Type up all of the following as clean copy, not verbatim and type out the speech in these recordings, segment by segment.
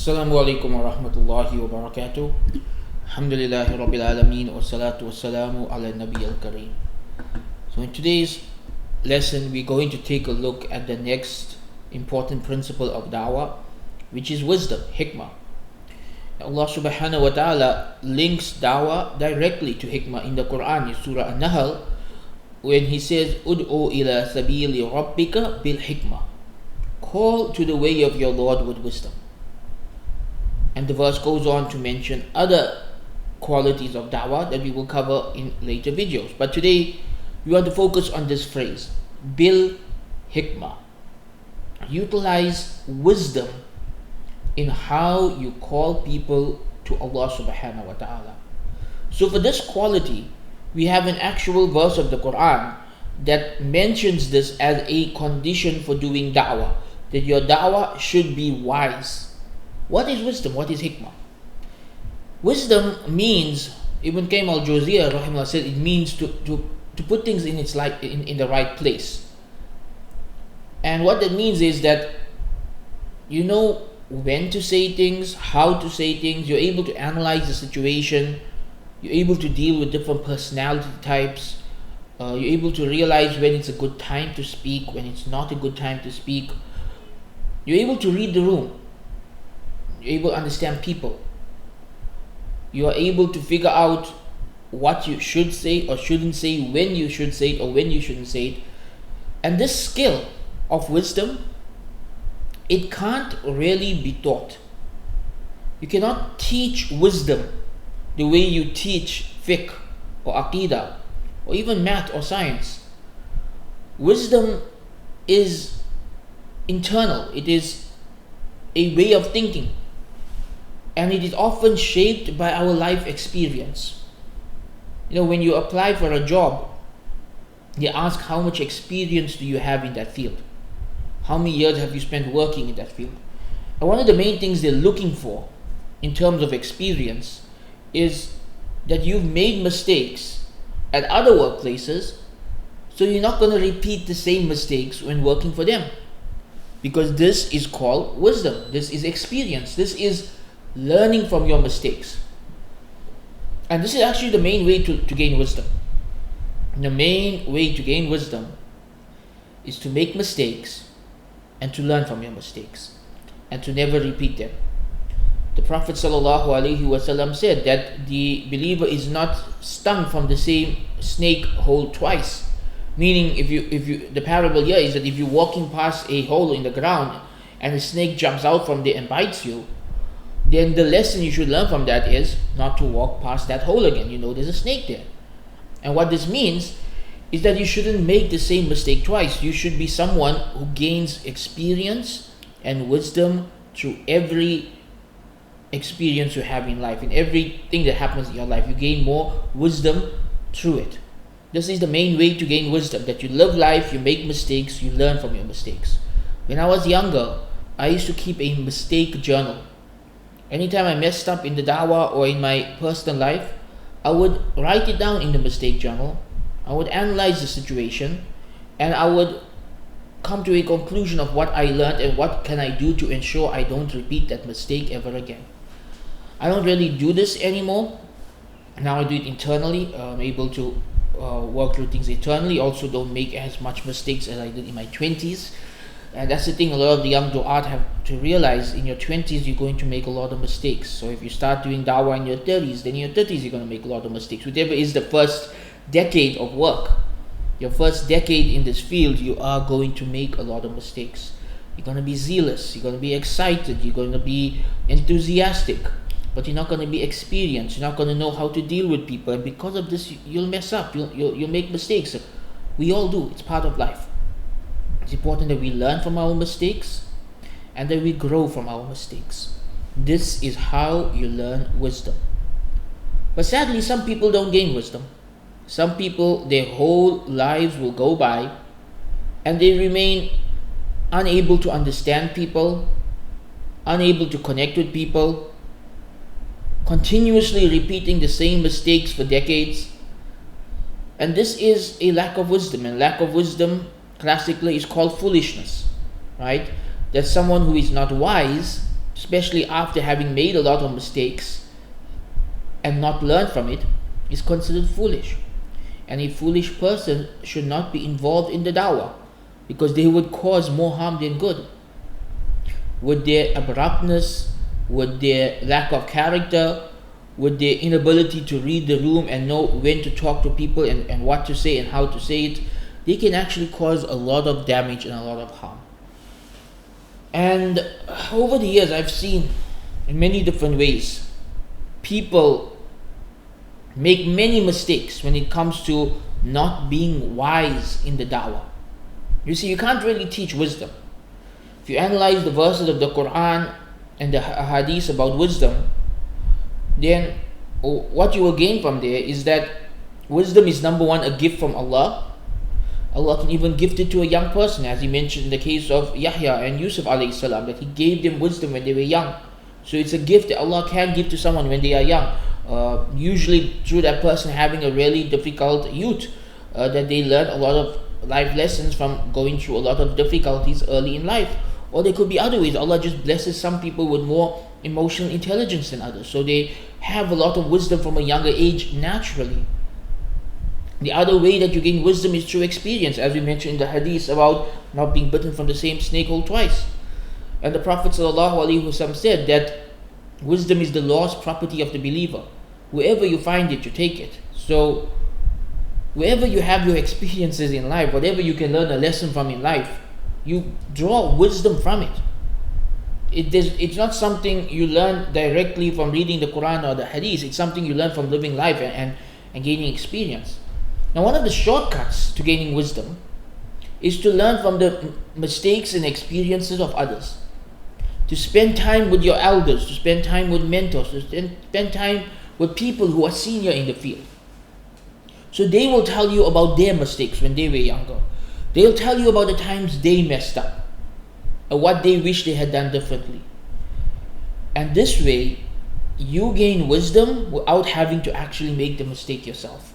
Assalamu alaikum wa rahmatullahi wa barakatuh. Alhamdulillahi rabbil alameen wa salatu wa salamu ala nabi al-kareem. So in today's lesson we're going to take a look at the next important principle of dawah, which is wisdom, hikmah. Allah subhanahu wa ta'ala links dawah directly to hikmah in the Qur'an, in Surah An-Nahl, when he says, Ud'u ila sabili rabbika bil hikmah. Call to the way of your Lord with wisdom. And the verse goes on to mention other qualities of da'wah that we will cover in later videos. But today we want to focus on this phrase, bil hikmah. Utilize wisdom in how you call people to Allah subhanahu wa ta'ala. So for this quality, we have an actual verse of the Qur'an that mentions this as a condition for doing da'wah, that your da'wah should be wise. What is wisdom? What is hikmah? Wisdom means, Ibn Qayyim al-Jawziyah rahimahullah said, it means to put things in its in the right place. And what that means is that you know when to say things, how to say things, you're able to analyze the situation, you're able to deal with different personality types, you're able to realize when it's a good time to speak, when it's not a good time to speak. You're able to read the room. You're able to understand people. You are able to figure out what you should say or shouldn't say, when you should say it or when you shouldn't say it. And this skill of wisdom, it can't really be taught. You cannot teach wisdom the way you teach fiqh or aqidah or even math or science. Wisdom is internal. It is a way of thinking. And it is often shaped by our life experience. You know, when you apply for a job, they ask how much experience do you have in that field? How many years have you spent working in that field? And one of the main things they're looking for in terms of experience is that you've made mistakes at other workplaces, so you're not going to repeat the same mistakes when working for them. Because this is called wisdom. This is experience. This is learning from your mistakes. And this is actually the main way to gain wisdom. The main way to gain wisdom is to make mistakes and to learn from your mistakes and to never repeat them. The Prophet ﷺ said that the believer is not stung from the same snake hole twice. Meaning, if you the parable here is that if you're walking past a hole in the ground and a snake jumps out from there and bites you, then the lesson you should learn from that is not to walk past that hole again. You know there's a snake there. And what this means is that you shouldn't make the same mistake twice. You should be someone who gains experience and wisdom through every experience you have in life. In everything that happens in your life, you gain more wisdom through it. This is the main way to gain wisdom, that you live life, you make mistakes, you learn from your mistakes. When I was younger, I used to keep a mistake journal. Anytime I messed up in the dawah or in my personal life, I would write it down in the mistake journal. I would analyze the situation and I would come to a conclusion of what I learned and what can I do to ensure I don't repeat that mistake ever again. I don't really do this anymore. Now I do it internally. I'm able to work through things internally. Also don't make as much mistakes as I did in my 20s. And that's the thing a lot of the young du'at have to realize. In your 20s you're going to make a lot of mistakes. So if you start doing dawah in your 30s, then in your 30s you're going to make a lot of mistakes. Whatever is the first decade of work, your first decade in this field, you are going to make a lot of mistakes. You're going to be zealous, you're going to be excited, you're going to be enthusiastic, but you're not going to be experienced. You're not going to know how to deal with people, and because of this you'll mess up, you'll make mistakes. We all do. It's part of life. It's important that we learn from our mistakes and that we grow from our mistakes. This is how you learn wisdom. But sadly, some people don't gain wisdom. Some people, their whole lives will go by and they remain unable to understand people, unable to connect with people, continuously repeating the same mistakes for decades. And this is a lack of wisdom, and lack of wisdom classically is called foolishness, right? That someone who is not wise especially after having made a lot of mistakes and not learned from it, is considered foolish. And a foolish person should not be involved in the dawah, because they would cause more harm than good. With their abruptness, with their lack of character, with their inability to read the room and know when to talk to people and what to say and how to say it, they can actually cause a lot of damage and a lot of harm. And over the years, I've seen in many different ways people make many mistakes when it comes to not being wise in the dawah. You see, you can't really teach wisdom. If you analyze the verses of the Qur'an and the hadith about wisdom, then what you will gain from there is that wisdom is, number one, a gift from Allah. Allah can even gift it to a young person, as He mentioned in the case of Yahya and Yusuf alayhi salam, that He gave them wisdom when they were young. So it's a gift that Allah can give to someone when they are young. Usually through that person having a really difficult youth, that they learn a lot of life lessons from going through a lot of difficulties early in life. Or there could be other ways. Allah just blesses some people with more emotional intelligence than others, so they have a lot of wisdom from a younger age naturally. The other way that you gain wisdom is through experience, as we mentioned in the hadith about not being bitten from the same snake hole twice. And the Prophet ﷺ said that wisdom is the lost property of the believer. Wherever you find it, you take it. So wherever you have your experiences in life, whatever you can learn a lesson from in life, you draw wisdom from it. It's not something you learn directly from reading the Qur'an or the hadith. It's something you learn from living life and gaining experience. Now, one of the shortcuts to gaining wisdom is to learn from the mistakes and experiences of others. To spend time with your elders, to spend time with mentors, to spend time with people who are senior in the field. So they will tell you about their mistakes when they were younger. They'll tell you about the times they messed up and what they wish they had done differently. And this way, you gain wisdom without having to actually make the mistake yourself.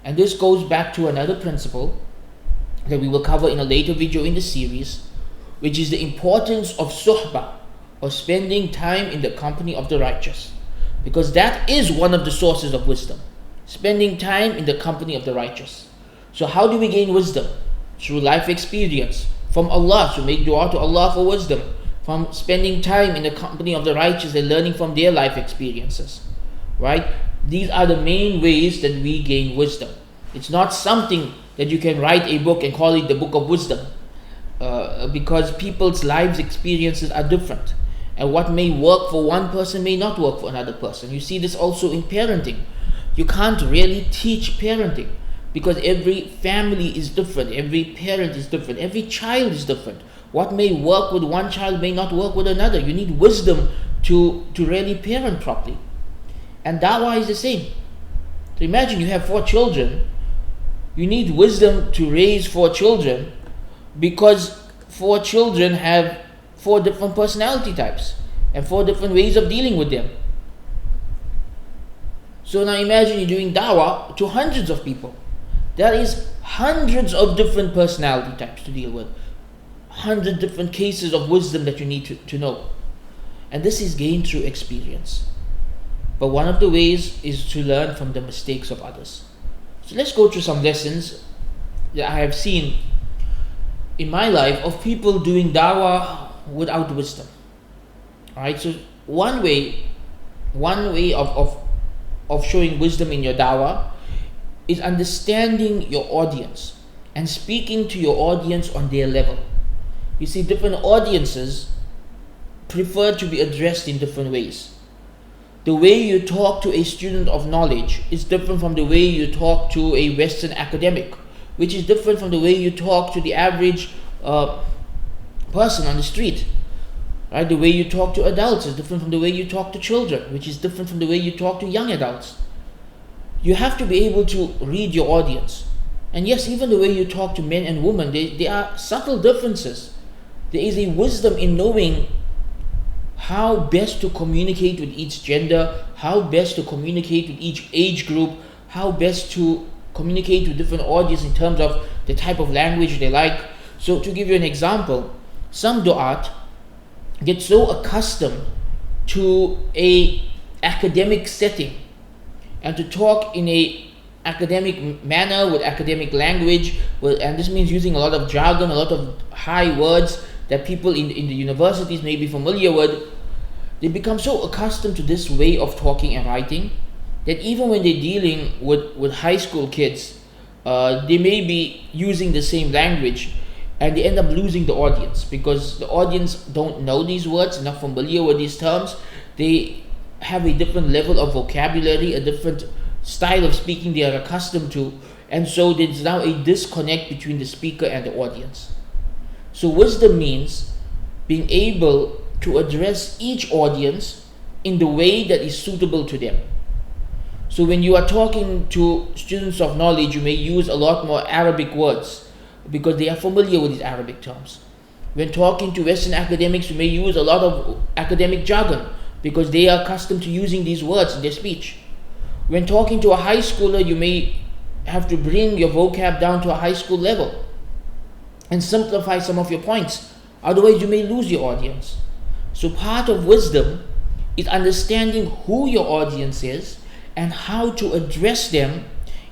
And this goes back to another principle that we will cover in a later video in the series, which is the importance of suhbah, or spending time in the company of the righteous. Because that is one of the sources of wisdom. Spending time in the company of the righteous. So how do we gain wisdom? Through life experience from Allah, so make dua to Allah for wisdom, from spending time in the company of the righteous and learning from their life experiences, right? These are the main ways that we gain wisdom. It's not something that you can write a book and call it the book of wisdom, because people's lives experiences are different, and what may work for one person may not work for another person. You see this also in parenting. You can't really teach parenting, because every family is different, every parent is different, every child is different. What may work with one child may not work with another. You need wisdom to really parent properly. And dawah is the same. So imagine you have 4 children. You need wisdom to raise 4 children, because 4 children have 4 different personality types and 4 different ways of dealing with them. So now imagine you're doing dawah to hundreds of people. There is hundreds of different personality types to deal with, 100 different cases of wisdom that you need to know. And this is gained through experience. But one of the ways is to learn from the mistakes of others. So let's go through some lessons that I have seen in my life of people doing dawah without wisdom. Alright, so one way of showing wisdom in your dawah is understanding your audience and speaking to your audience on their level. You see, different audiences prefer to be addressed in different ways. The way you talk to a student of knowledge is different from the way you talk to a Western academic, which is different from the way you talk to the average person on the street. Right? The way you talk to adults is different from the way you talk to children, which is different from the way you talk to young adults. You have to be able to read your audience. And yes, even the way you talk to men and women, there are subtle differences. There is a wisdom in knowing how best to communicate with each gender, how best to communicate with each age group, how best to communicate with different audiences in terms of the type of language they like. So to give you an example, some du'at, get so accustomed to a academic setting and to talk in a academic manner with academic language, and this means using a lot of jargon, a lot of high words that people in the universities may be familiar with. They become so accustomed to this way of talking and writing that even when they're dealing with high school kids, they may be using the same language, and they end up losing the audience because the audience don't know these words, not familiar with these terms. They have a different level of vocabulary, a different style of speaking they are accustomed to, and so there's now a disconnect between the speaker and the audience. So wisdom means being able to address each audience in the way that is suitable to them. So when you are talking to students of knowledge, you may use a lot more Arabic words because they are familiar with these Arabic terms. When talking to Western academics, you may use a lot of academic jargon because they are accustomed to using these words in their speech. When talking to a high schooler, you may have to bring your vocab down to a high school level and simplify some of your points. Otherwise, you may lose your audience. So part of wisdom is understanding who your audience is and how to address them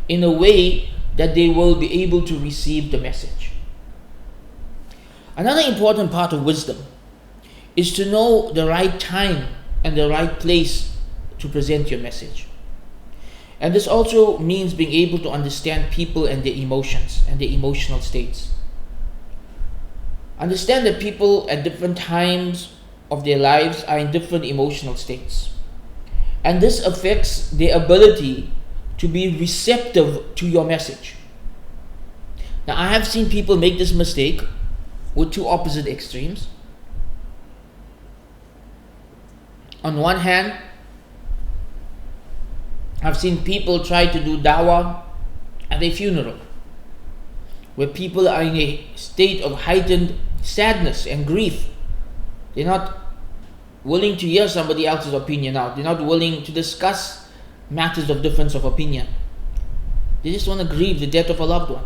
in a way that they will be able to receive the message. Another important part of wisdom is to know the right time and the right place to present your message. And this also means being able to understand people and their emotions and their emotional states. Understand that people at different times of their lives are in different emotional states. And this affects their ability to be receptive to your message. Now, I have seen people make this mistake with two opposite extremes. On one hand, I've seen people try to do dawah at a funeral, where people are in a state of heightened sadness and grief. They're not willing to hear somebody else's opinion out. They're not willing to discuss matters of difference of opinion. They just want to grieve the death of a loved one.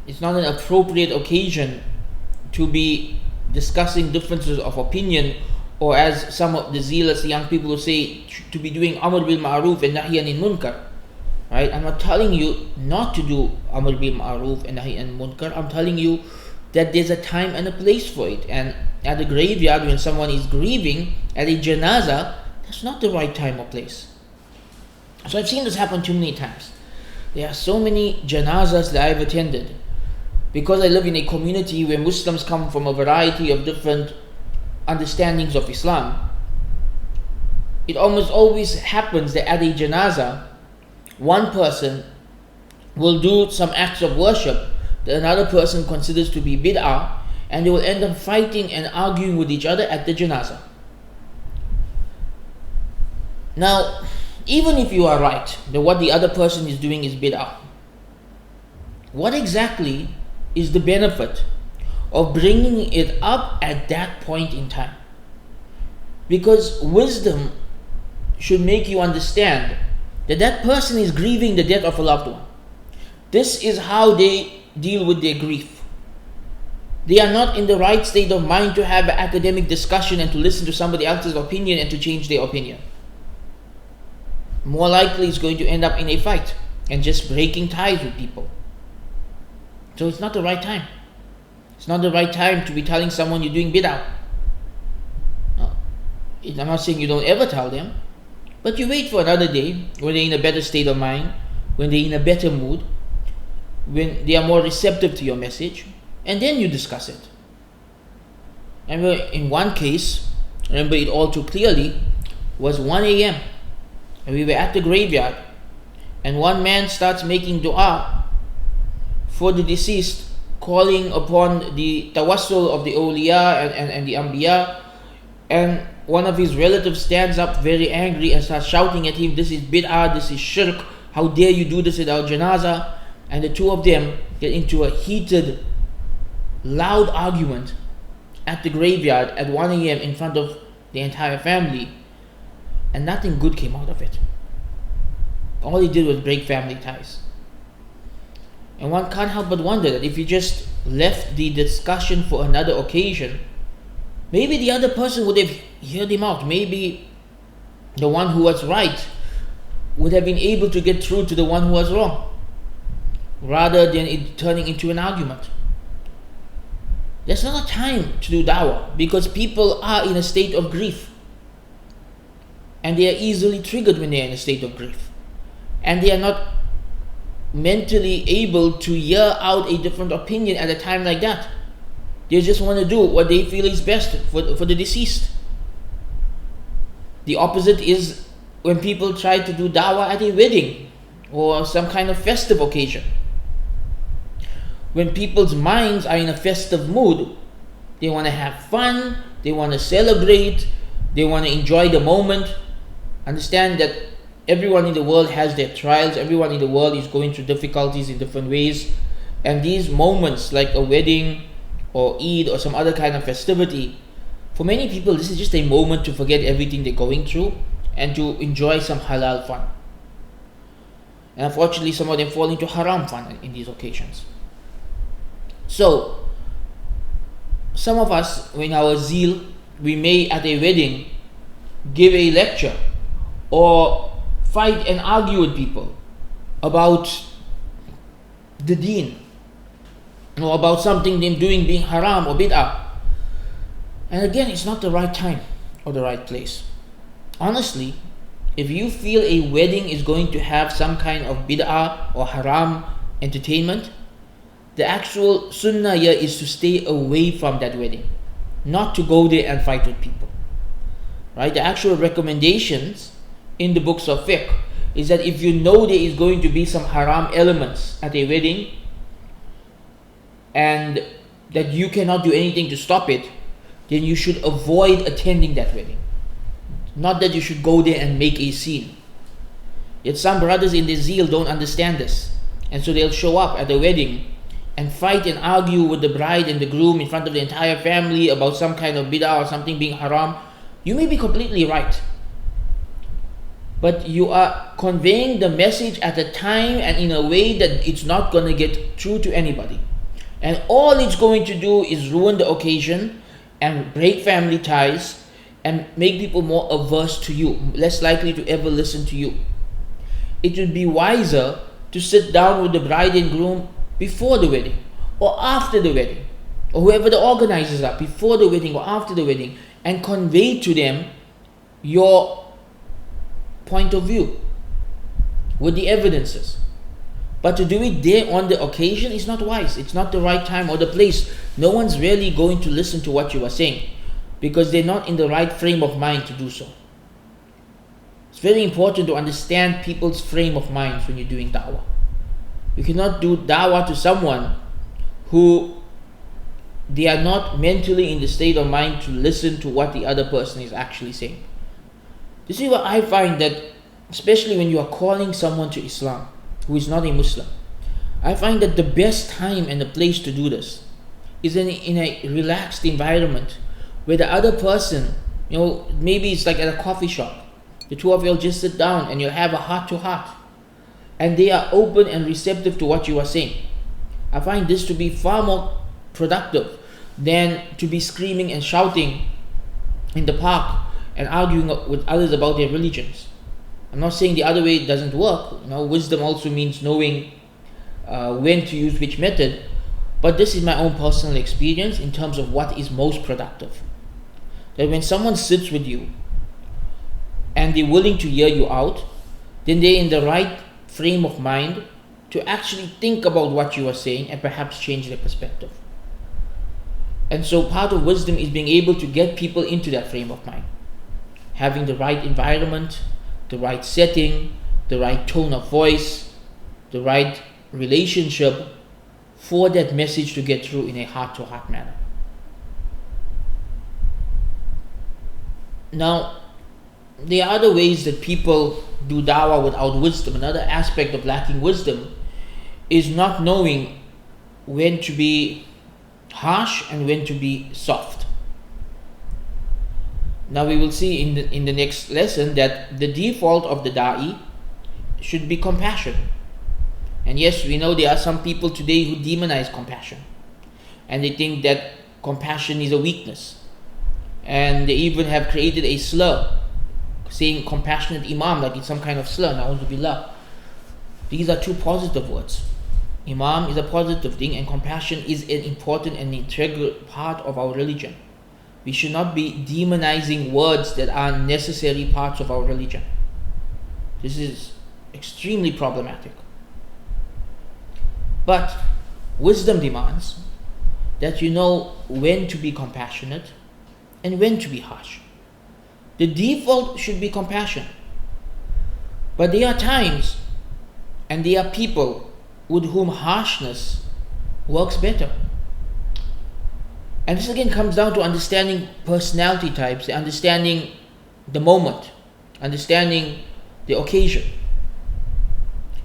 It's not an appropriate occasion to be discussing differences of opinion, or as some of the zealous young people will say, to be doing Amr bil Ma'ruf and Nahy anil Munkar. Right? I'm not telling you not to do Amr bil Ma'ruf and Nahy anil Munkar. I'm telling you that there's a time and a place for it. And at the graveyard, when someone is grieving at a janazah, that's not the right time or place. So I've seen this happen too many times. There are so many janazahs that I've attended. Because I live in a community where Muslims come from a variety of different understandings of Islam, it almost always happens that at a janazah, one person will do some acts of worship that another person considers to be bid'ah, and they will end up fighting and arguing with each other at the janazah. Now, even if you are right that what the other person is doing is bid'ah, what exactly is the benefit of bringing it up at that point in time? Because wisdom should make you understand that that person is grieving the death of a loved one. This is how they deal with their grief. They are not in the right state of mind to have an academic discussion and to listen to somebody else's opinion and to change their opinion. More likely it's going to end up in a fight and just breaking ties with people. So it's not the right time. It's not the right time to be telling someone you're doing bid'ah. No. I'm not saying you don't ever tell them, but you wait for another day when they're in a better state of mind, when they're in a better mood, when they are more receptive to your message, and then you discuss it. And in one case, I remember it all too clearly, was 1 a.m. and we were at the graveyard, and one man starts making dua for the deceased, calling upon the tawassul of the awliya and the anbiya, and one of his relatives stands up very angry and starts shouting at him, "This is bid'ah, this is shirk, how dare you do this at our janazah?" And the two of them get into a heated, loud argument at the graveyard at 1 a.m. in front of the entire family, and nothing good came out of it. All he did was break family ties. And one can't help but wonder that if you just left the discussion for another occasion, maybe the other person would have heard him out. Maybe the one who was right would have been able to get through to the one who was wrong, rather than it turning into an argument. There's not a time to do dawah because people are in a state of grief, and they are easily triggered when they are in a state of grief, and they are not mentally able to hear out a different opinion at a time like that. They just want to do what they feel is best for the deceased. The opposite is when people try to do dawah at a wedding or some kind of festive occasion. When people's minds are in a festive mood, they want to have fun, they want to celebrate, they want to enjoy the moment. Understand that everyone in the world has their trials, everyone in the world is going through difficulties in different ways, and these moments like a wedding or Eid or some other kind of festivity, for many people this is just a moment to forget everything they're going through and to enjoy some halal fun. And unfortunately some of them fall into haram fun in these occasions. So some of us, in our zeal, we may at a wedding give a lecture or fight and argue with people about the deen or about something them doing being haram or bid'ah. And again, it's not the right time or the right place. Honestly, if you feel a wedding is going to have some kind of bid'ah or haram entertainment, the actual sunnah here is to stay away from that wedding, not to go there and fight with people. Right? The actual recommendations in the books of fiqh is that if you know there is going to be some haram elements at a wedding and that you cannot do anything to stop it, then you should avoid attending that wedding. Not that you should go there and make a scene. Yet some brothers in their zeal don't understand this, and so they'll show up at the wedding and fight and argue with the bride and the groom in front of the entire family about some kind of bid'ah or something being haram. You may be completely right, but you are conveying the message at a time and in a way that it's not going to get through to anybody. And all it's going to do is ruin the occasion and break family ties and make people more averse to you, less likely to ever listen to you. It would be wiser to sit down with the bride and groom before the wedding or after the wedding, or whoever the organizers are, before the wedding or after the wedding, and convey to them your point of view with the evidences. But to do it there on the occasion is not wise. It's not the right time or the place. No one's really going to listen to what you are saying because they're not in the right frame of mind to do so. It's very important to understand people's frame of minds when you're doing da'wah. You cannot do da'wah to someone who they are not mentally in the state of mind to listen to what the other person is actually saying. This is what I find, that especially when you are calling someone to Islam who is not a Muslim, I find that the best time and the place to do this is in a relaxed environment where the other person, maybe it's like at a coffee shop. The two of you will just sit down and you'll have a heart to heart, and they are open and receptive to what you are saying. I find this to be far more productive than to be screaming and shouting in the park and arguing with others about their religions. I'm not saying the other way doesn't work. Wisdom also means knowing when to use which method, but this is my own personal experience in terms of what is most productive. That when someone sits with you and they're willing to hear you out, then they're in the right frame of mind to actually think about what you are saying and perhaps change their perspective. And so part of wisdom is being able to get people into that frame of mind, having the right environment, the right setting, the right tone of voice, the right relationship for that message to get through in a heart-to-heart manner. Now, there are other ways that people do da'wah without wisdom. Another aspect of lacking wisdom is not knowing when to be harsh and when to be soft. Now we will see in the next lesson that the default of the da'i should be compassion. And yes, we know there are some people today who demonize compassion, and they think that compassion is a weakness. And they even have created a slur, saying compassionate Imam, like it's some kind of slur, na'udhu billah. These are two positive words. Imam is a positive thing, and compassion is an important and integral part of our religion. We should not be demonizing words that are necessary parts of our religion. This is extremely problematic. But wisdom demands that you know when to be compassionate and when to be harsh. The default should be compassion. But there are times and there are people with whom harshness works better. And this again comes down to understanding personality types, understanding the moment, understanding the occasion.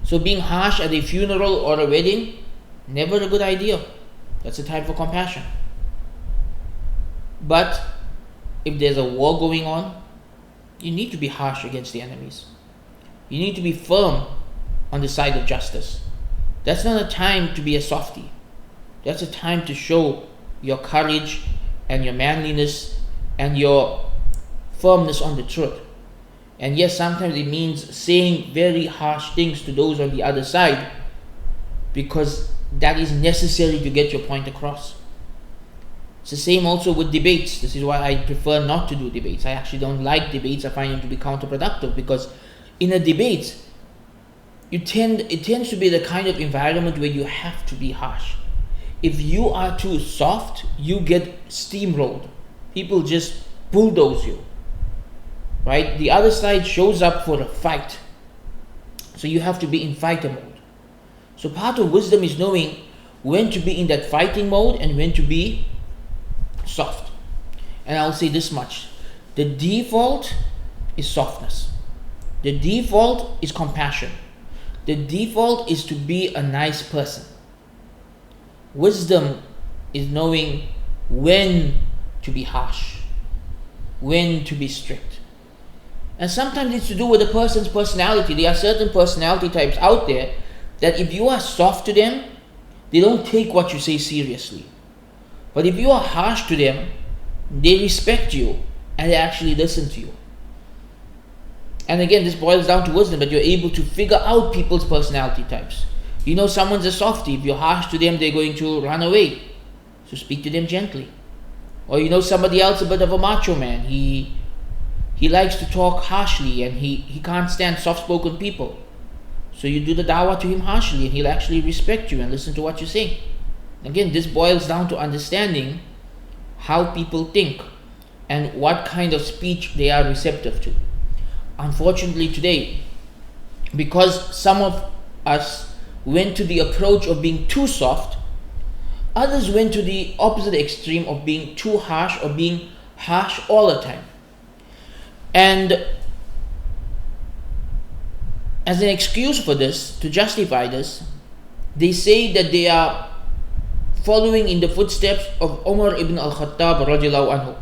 So being harsh at a funeral or a wedding, never a good idea. That's a time for compassion. But if there's a war going on, you need to be harsh against the enemies. You need to be firm on the side of justice. That's not a time to be a softie. That's a time to show your courage and your manliness and your firmness on the truth. And yes, sometimes it means saying very harsh things to those on the other side, because that is necessary to get your point across. It's the same also with debates. This is why I prefer not to do debates. I actually don't like debates. I find them to be counterproductive, because in a debate, it tends to be the kind of environment where you have to be harsh. If you are too soft, you get steamrolled. People just bulldoze you. Right? The other side shows up for a fight. So you have to be in fighter mode. So part of wisdom is knowing when to be in that fighting mode and when to be soft. And I'll say this much. The default is softness. The default is compassion. The default is to be a nice person. Wisdom is knowing when to be harsh, when to be strict. And sometimes it's to do with a person's personality. There are certain personality types out there that if you are soft to them, they don't take what you say seriously. But if you are harsh to them, they respect you and they actually listen to you. And again, this boils down to wisdom, that you're able to figure out people's personality types. You know someone's a softie. If you're harsh to them, they're going to run away. So speak to them gently. Or you know somebody else, a bit of a macho man. He likes to talk harshly and he can't stand soft-spoken people. So you do the dawah to him harshly and he'll actually respect you and listen to what you say. Again, this boils down to understanding how people think and what kind of speech they are receptive to. Unfortunately today, because some of us went to the approach of being too soft, others went to the opposite extreme of being too harsh or being harsh all the time. And as an excuse for this, to justify this, they say that they are following in the footsteps of Umar ibn al-Khattab radiallahu anhu,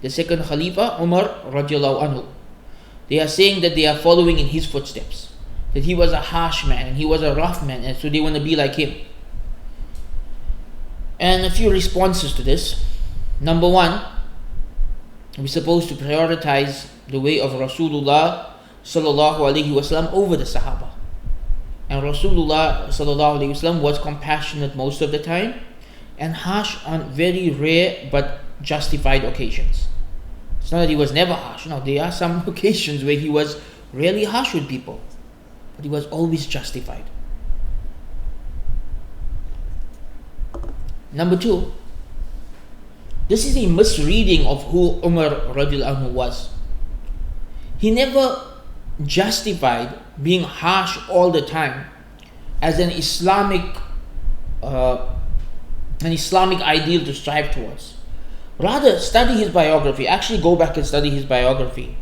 the second Khalifa, Umar radiallahu anhu. They are saying that they are following in his footsteps, that he was a harsh man and he was a rough man, and so they want to be like him. And a few responses to this. Number one, we're supposed to prioritize the way of Rasulullah sallallahu alaihi wasallam over the Sahaba. And Rasulullah sallallahu alaihi wasallam was compassionate most of the time and harsh on very rare but justified occasions. It's not that he was never harsh. No, there are some occasions where he was really harsh with people, but he was always justified. Number two, this is a misreading of who Umar radiallahu anhu was. He never justified being harsh all the time as an Islamic ideal to strive towards. Rather, study his biography. Actually, go back and study his biography.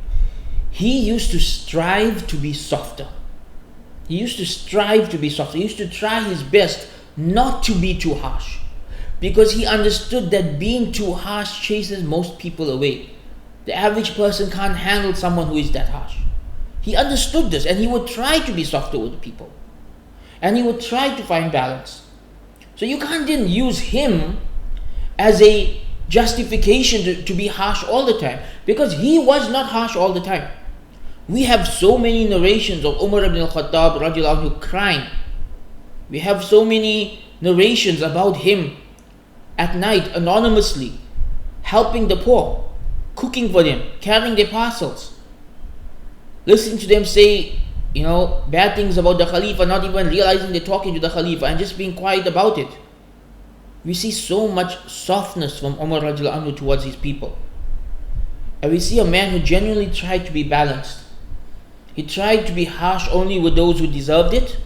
He used to strive to be softer. He used to strive to be softer. He used to try his best not to be too harsh, because he understood that being too harsh chases most people away. The average person can't handle someone who is that harsh. He understood this, and he would try to be softer with people, and he would try to find balance. So you can't then use him as a justification to be harsh all the time, because he was not harsh all the time. We have so many narrations of Umar ibn al-Khattab radiallahu anhu crying. We have so many narrations about him at night anonymously helping the poor, cooking for them, carrying their parcels, listening to them say, bad things about the Khalifa, not even realizing they're talking to the Khalifa and just being quiet about it. We see so much softness from Umar radiallahu anhu towards his people. And we see a man who genuinely tried to be balanced. He tried to be harsh only with those who deserved it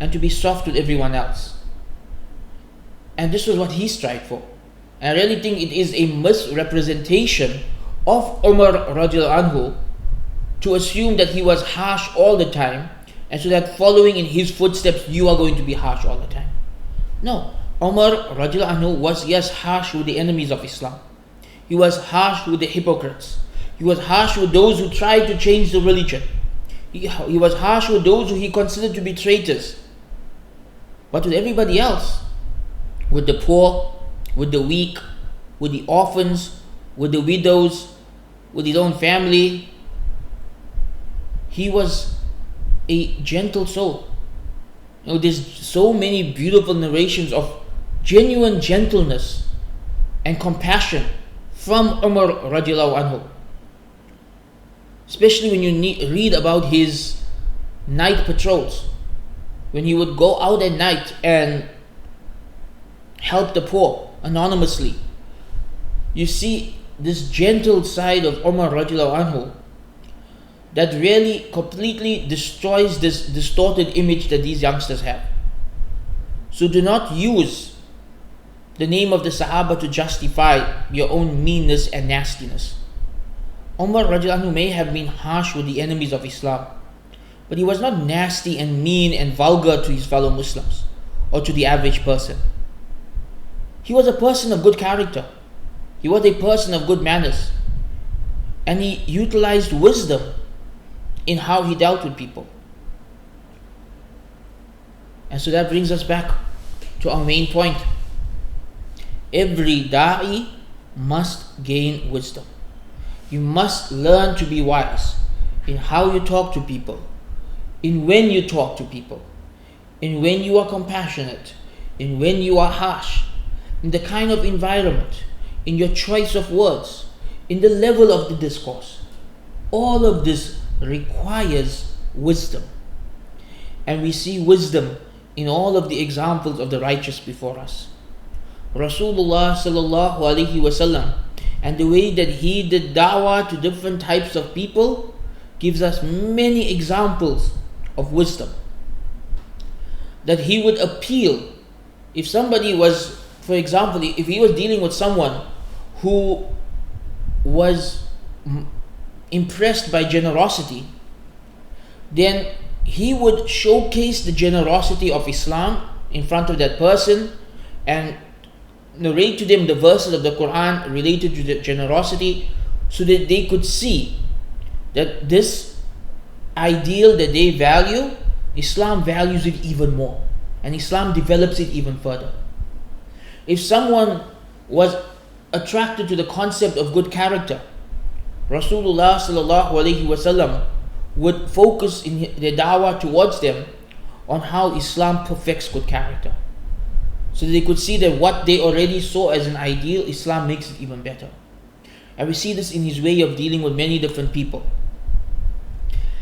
and to be soft with everyone else. And this was what he strived for. And I really think it is a misrepresentation of Umar radiallahu anhu to assume that he was harsh all the time, and so that following in his footsteps you are going to be harsh all the time. No, Umar radiallahu anhu was, yes, harsh with the enemies of Islam. He was harsh with the hypocrites. He was harsh with those who tried to change the religion. He was harsh with those who he considered to be traitors. But with everybody else, with the poor, with the weak, with the orphans, with the widows, with his own family, he was a gentle soul. There's so many beautiful narrations of genuine gentleness and compassion from Umar radiallahu anhu. Especially when you read about his night patrols, when he would go out at night and help the poor anonymously. You see this gentle side of Umar radiallahu anhu that really completely destroys this distorted image that these youngsters have. So do not use the name of the Sahaba to justify your own meanness and nastiness. Umar radiallahu anhu may have been harsh with the enemies of Islam, but he was not nasty and mean and vulgar to his fellow Muslims or to the average person. He was a person of good character. He was a person of good manners. And he utilized wisdom in how he dealt with people. And so that brings us back to our main point. Every da'i must gain wisdom. You must learn to be wise in how you talk to people, in when you talk to people, in when you are compassionate, in when you are harsh, in the kind of environment, in your choice of words, in the level of the discourse. All of this requires wisdom. And we see wisdom in all of the examples of the righteous before us. Rasulullah sallallahu alaihi wasallam, and the way that he did dawah to different types of people gives us many examples of wisdom. That he would appeal, if somebody was, for example, if he was dealing with someone who was impressed by generosity, then he would showcase the generosity of Islam in front of that person and narrate to them the verses of the Qur'an related to the generosity, so that they could see that this ideal that they value, Islam values it even more, and Islam develops it even further. If someone was attracted to the concept of good character, Rasulullah sallallahu alaihi wasallam would focus in their dawah towards them on how Islam perfects good character, so that they could see that what they already saw as an ideal, Islam makes it even better. And we see this in his way of dealing with many different people.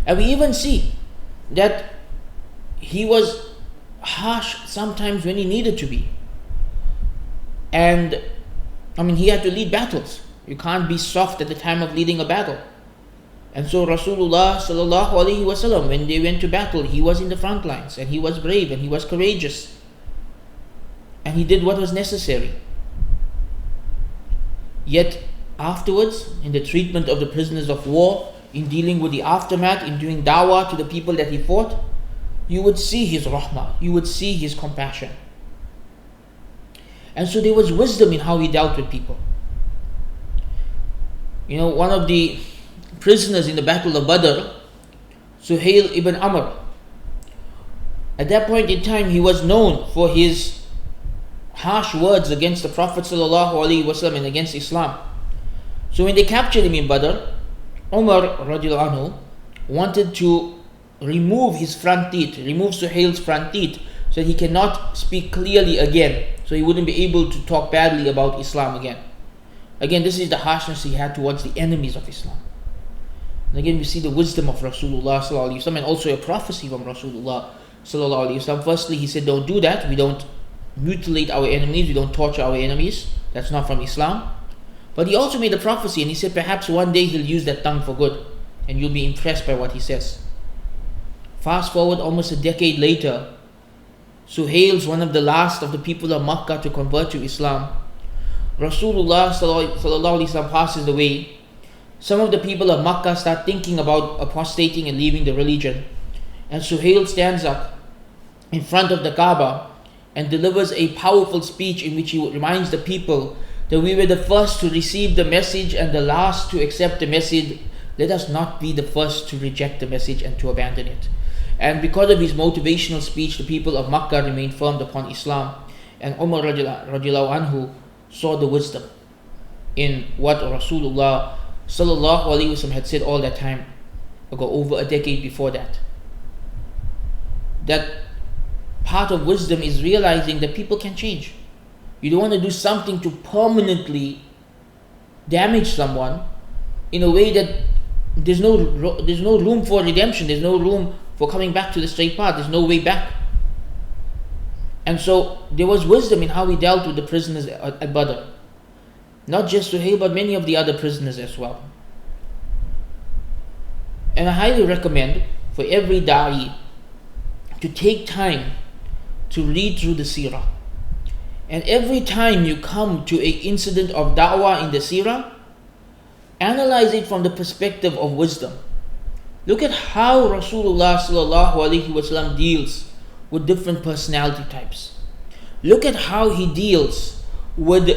And we even see that he was harsh sometimes when he needed to be. And he had to lead battles. You can't be soft at the time of leading a battle. And so Rasulullah sallallahu alaihi wasallam, when they went to battle, he was in the front lines, and he was brave, and he was courageous, and he did what was necessary. Yet afterwards, in the treatment of the prisoners of war, in dealing with the aftermath, in doing dawah to the people that he fought, you would see his rahmah, you would see his compassion. And so there was wisdom in how he dealt with people. One of the prisoners in the battle of Badr, Suhail ibn Amr, at that point in time he was known for his harsh words against the Prophet ﷺ and against Islam. So when they captured him in Badr, Umar radiallahu anhu wanted to remove his front teeth, remove Suhail's front teeth, so that he cannot speak clearly again, so he wouldn't be able to talk badly about Islam again. Again, this is the harshness he had towards the enemies of Islam. And again, we see the wisdom of Rasulullah sallallahu alaihi wasallam, and also a prophecy from Rasulullah sallallahu alaihi wasallam. Firstly, he said, don't do that. We don't mutilate our enemies. We don't torture our enemies. That's not from Islam. But he also made a prophecy, and he said perhaps one day he'll use that tongue for good, and you'll be impressed by what he says. Fast forward almost a decade later, Suhail's one of the last of the people of Makkah to convert to Islam. Rasulullah sallallahu alaihi wasallam passes away. Some of the people of Makkah start thinking about apostating and leaving the religion. And Suhail stands up in front of the Kaaba and delivers a powerful speech in which he reminds the people that we were the first to receive the message and the last to accept the message. Let us not be the first to reject the message and to abandon it. And because of his motivational speech, the people of Makkah remained firm upon Islam. And Umar radiallahu anhu saw the wisdom in what Rasulullah sallallahu alaihi wasallam had said all that time ago, over a decade before that. That part of wisdom is realizing that people can change. You don't want to do something to permanently damage someone in a way that there's no room for redemption. There's no room for coming back to the straight path. There's no way back. And so there was wisdom in how he dealt with the prisoners at Badr. Not just Suhail, but many of the other prisoners as well. And I highly recommend for every da'i to take time to read through the seerah. And every time you come to an incident of da'wah in the seerah, analyze it from the perspective of wisdom. Look at how Rasulullah sallallahu alaihi wasallam deals with different personality types. Look at how he deals with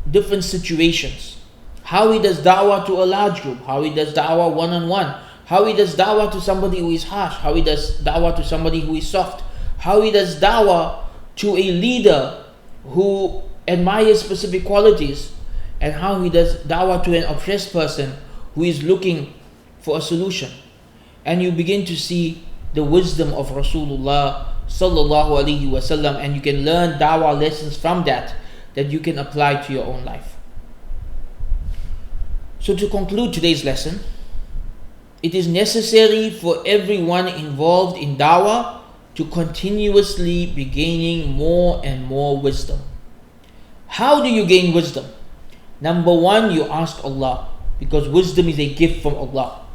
different situations. How he does da'wah to a large group, how he does da'wah one-on-one, how he does da'wah to somebody who is harsh, how he does da'wah to somebody who is soft, how he does da'wah to a leader who admires specific qualities, and how he does da'wah to an oppressed person who is looking for a solution. And you begin to see the wisdom of Rasulullah sallallahu alaihi wasallam, and you can learn da'wah lessons from that you can apply to your own life. So to conclude today's lesson, it is necessary for everyone involved in da'wah to continuously be gaining more and more wisdom. How do you gain wisdom? Number one, you ask Allah, because wisdom is a gift from Allah.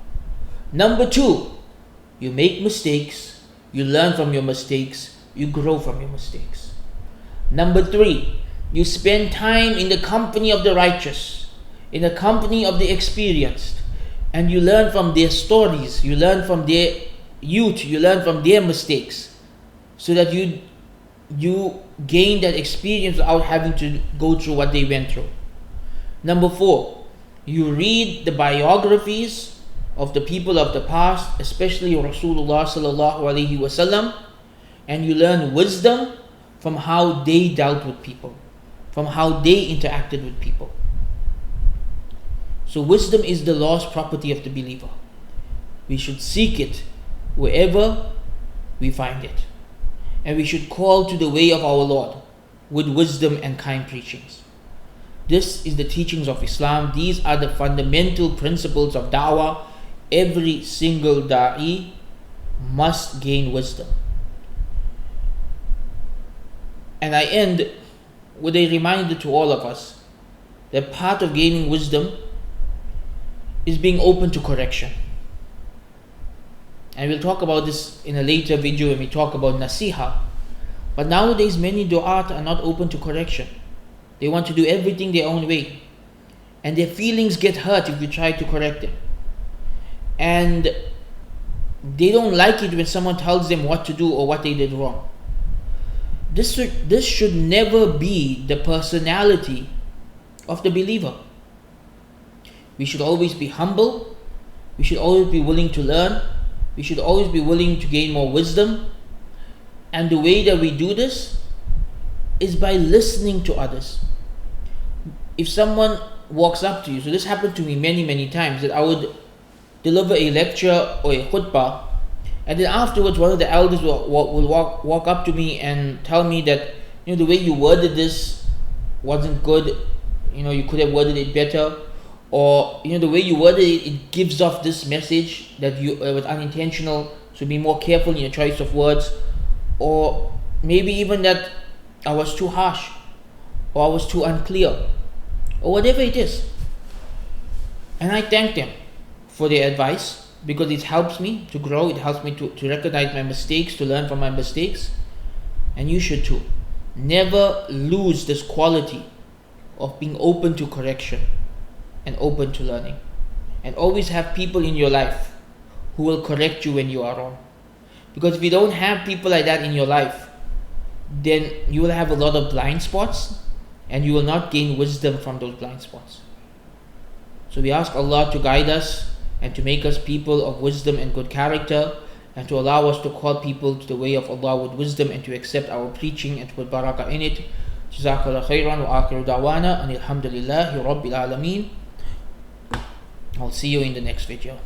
Number two, you make mistakes, you learn from your mistakes, you grow from your mistakes. Number three, you spend time in the company of the righteous, in the company of the experienced, and you learn from their stories, you learn from their youth, you learn from their mistakes, so that you gain that experience without having to go through what they went through. Number four, you read the biographies of the people of the past, especially Rasulullah sallallahu alaihi wasallam, and you learn wisdom from how they dealt with people, from how they interacted with people. So wisdom is the lost property of the believer. We should seek it wherever we find it. And we should call to the way of our Lord with wisdom and kind preachings. This is the teachings of Islam. These are the fundamental principles of da'wah. Every single da'i must gain wisdom. And I end with a reminder to all of us that part of gaining wisdom is being open to correction. And we'll talk about this in a later video when we talk about nasiha. But nowadays many du'at are not open to correction. They want to do everything their own way. And their feelings get hurt if you try to correct them. And they don't like it when someone tells them what to do or what they did wrong. This should never be the personality of the believer. We should always be humble. We should always be willing to learn. We should always be willing to gain more wisdom. And the way that we do this is by listening to others. If someone walks up to you, so this happened to me many times, that I would deliver a lecture or a khutbah, and then afterwards one of the elders will walk up to me and tell me that, the way you worded this wasn't good, you could have worded it better, or the way you worded it, it gives off this message that you was unintentional, so be more careful in your choice of words, or maybe even that I was too harsh, or I was too unclear, or whatever it is. And I thank them for their advice, because it helps me to grow, it helps me to recognize my mistakes, to learn from my mistakes. And you should too. Never lose this quality of being open to correction and open to learning. And always have people in your life who will correct you when you are wrong. Because if you don't have people like that in your life, then you will have a lot of blind spots, and you will not gain wisdom from those blind spots. So we ask Allah to guide us and to make us people of wisdom and good character, and to allow us to call people to the way of Allah with wisdom, and to accept our preaching and to put barakah in it. Jazakallah khairan wa akhiru da'wana and alhamdulillahi rabbil alameen. I'll see you in the next video.